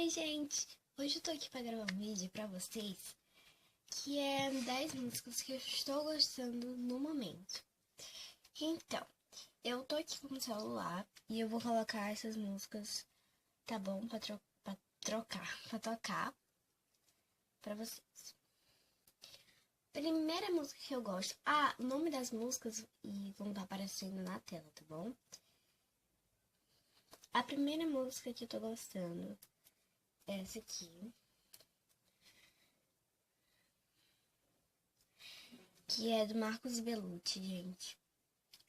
Oi, gente! Hoje eu tô aqui pra gravar um vídeo pra vocês que é 10 músicas que eu estou gostando no momento. Então, eu tô aqui com o celular e eu vou colocar essas músicas, tá bom? Pra tocar pra vocês. Primeira música que eu gosto. O nome das músicas vão estar aparecendo na tela, tá bom? A primeira música que eu tô gostando é essa aqui, que é do Marcos Bellucci, gente.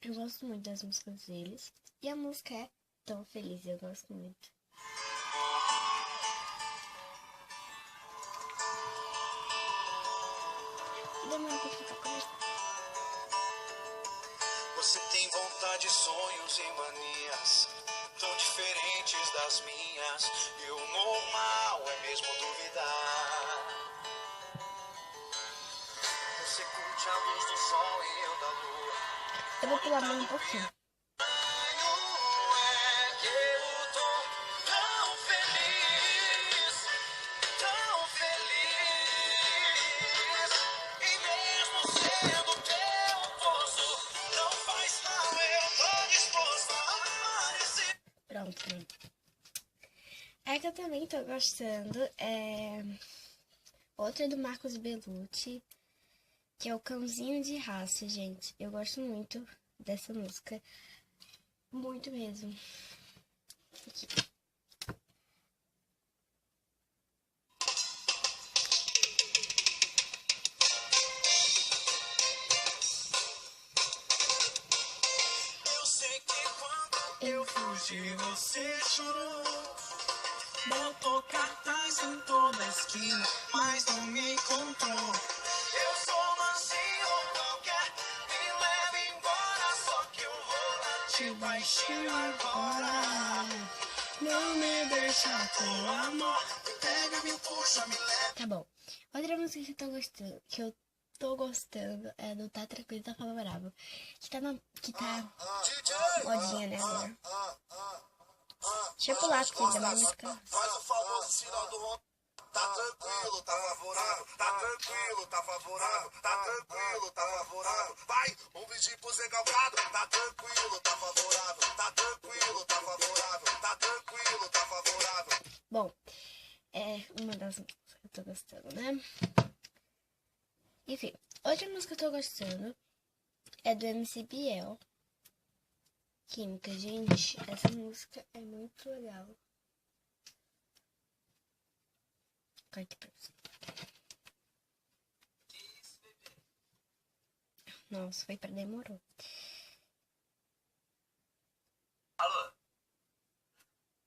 Eu gosto muito das músicas deles. E a música é Tão Feliz, eu gosto muito. Demora pra ficar conversando. Você tem vontade, sonhos e manias tão diferentes das minhas. E o normal é mesmo duvidar. Você curte a luz do sol e eu da lua. Eu vou pular mais um pouquinho. Pronto. É que eu também tô gostando. Outra do Marcos Bellucci, que é o Cãozinho de Raça, gente. Eu gosto muito dessa música. Muito mesmo. Aqui. Eu sei que quando eu fugi, você chorou. Botou cartaz em toda a esquina, mas não me encontrou. Eu sou mansinho qualquer, me leva embora, só que eu vou lá te baixinho agora. Não me deixa com amor, me pega, me puxa, me leva. Tá bom. Outra música que eu tô gostando é do Tá Tranquilo, Tá Favorável. Que tá modinha, né, agora. Deixa eu pular, porque da música. Faz o famoso sinal do rock. Tá tranquilo, tá favorável. Tá tranquilo, tá favorável. Tá tranquilo, tá favorável. Vai, um brinde pro Zé Galvado. Tá tranquilo, tá favorável. Tá tranquilo, tá favorável. Tá tranquilo, tá favorável. Bom, é uma das músicas que eu tô gostando, né? Enfim, outra música que eu tô gostando é do MC Biel. Química, gente, essa música é muito legal. Vou aqui pra você. Nossa, foi pra demorou. Alô?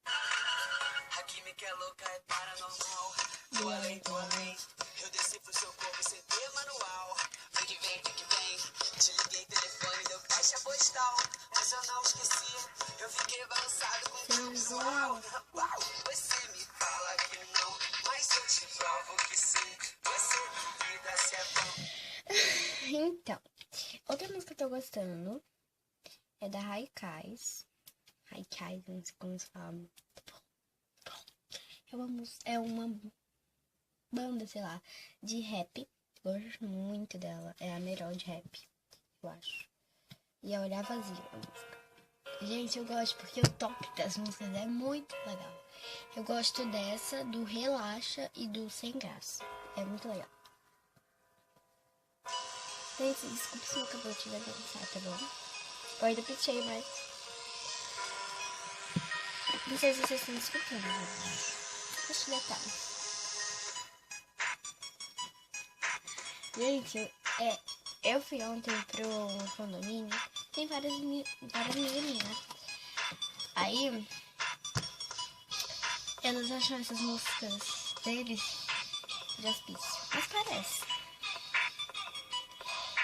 A química é louca, é paranormal. Do além, do além. Eu desci pro seu corpo sem ter manual. Vem que vem, vem que vem. Te liguei telefone, deu caixa postal. Mas eu não esqueci. Eu fiquei balançado com o visual. Uau, você me fala que não, mas eu te provo que sim. Você duvida se é bom. Então, outra música que eu tô gostando é da Haikais. Haikais, não sei como se fala. É uma banda, sei lá, de rap. Gosto muito dela. É a melhor de rap, eu acho. E é Olhar Vazio a música. Gente, eu gosto porque o top das músicas é muito legal. Eu gosto dessa, do Relaxa e do Sem Graça. É muito legal. Gente, desculpa se meu cabelo estiver dançar, tá bom? Eu ainda pitei, mas... Não sei se vocês estão escutando, gente. Deixa eu detalhe. Gente, eu fui ontem pro condomínio. Tem várias meninas. Aí, elas acham essas músicas deles de hospício. Mas parece.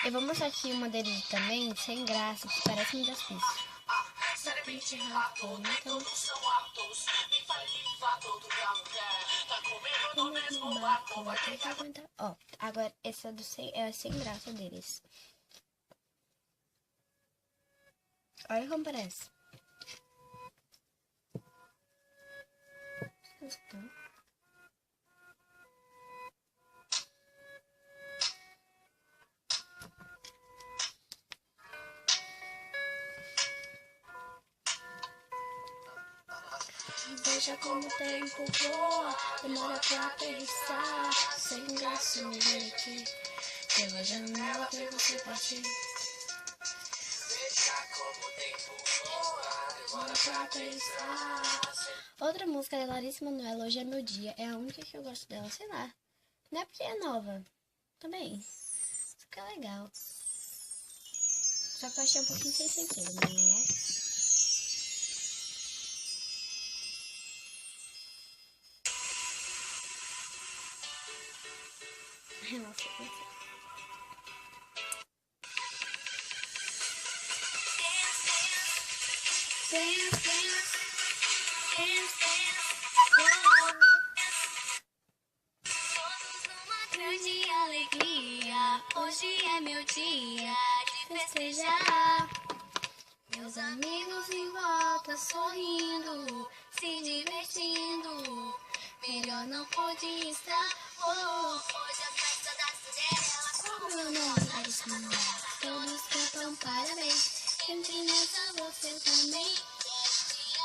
Eu vou mostrar aqui uma deles também, Sem Graça, que parece um de hospício. Seriamente rato, nem todos são aptos. Me fale de fato, outro já não quer. Tá comendo no mesmo barco, vai ter que aguentar. Ó, agora essa é a Sem Graça deles. Olha como parece. Veja como o tempo voa, demora pra aterrissar. Sem graça me ver aqui, pela janela ver você partir. Veja como o tempo voa, demora pra aterrissar. Outra música da Larissa Manoela, Hoje é Meu Dia, é a única que eu gosto dela, sei lá. Não é porque é nova, também. Isso que é legal. Só que eu achei um pouquinho sem sentido, mas... Nossa, não sei. Grande alegria, hoje é meu dia de festejar. Meus amigos em volta sorrindo, se divertindo. Melhor não pode estar. Hoje é a festa da Cinderela. Como meu nome, Larissa Manoela, todos cantam parabéns. Entre nessa você também.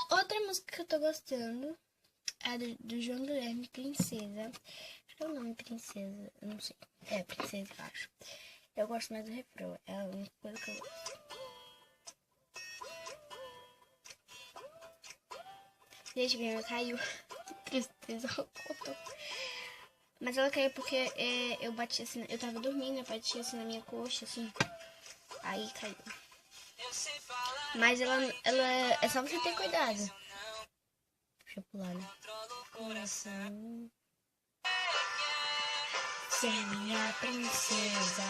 Outra música que eu tô gostando é do João Guilherme, Princesa. Acho que é o nome Princesa, eu não sei. É, Princesa, eu acho. Eu gosto mais do refrão, é a única coisa que eu gosto. Gente, minha caiu. Tristeza, contou. Mas ela caiu porque eu bati assim, eu tava dormindo, eu bati assim na minha coxa, assim. Aí caiu. Mas ela é só você ter cuidado. Deixa eu pular, né? Coração. Ser minha princesa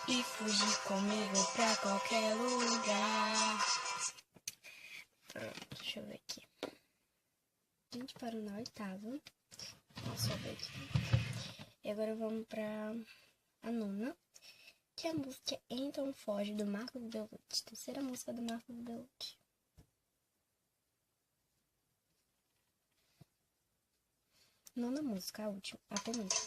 e fugir comigo pra qualquer lugar. Pronto, deixa eu ver aqui. A gente parou na oitava. Deixa eu ver aqui. E agora vamos pra a nona, que é a música Então Foge, do Marcos Bellucci. Terceira música do Marcos Bellucci. Nona música, a última, a penúltima.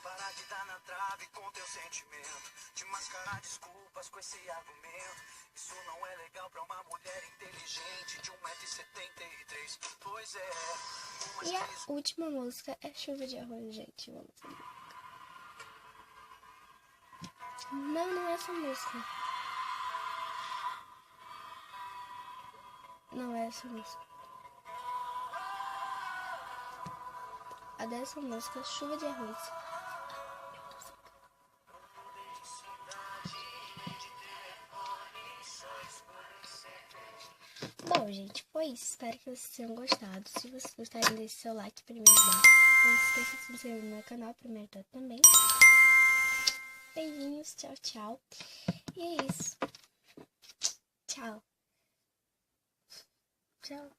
Parar de dar na trave com teu sentimento, de mascarar desculpas com esse argumento. Isso não é legal pra uma mulher inteligente de 1,73 m. Pois é. E a última música é Chuva de Arroz, gente. Vamos ver. Não é essa música. Não é essa música. A dessa música é Chuva de Arroz. Bom, gente, foi isso. Espero que vocês tenham gostado. Se vocês gostarem, deixe seu like primeiro. Não se esqueça de se inscrever no meu canal, primeiro também. Beijinhos, tchau, tchau. E é isso. Tchau. Tchau.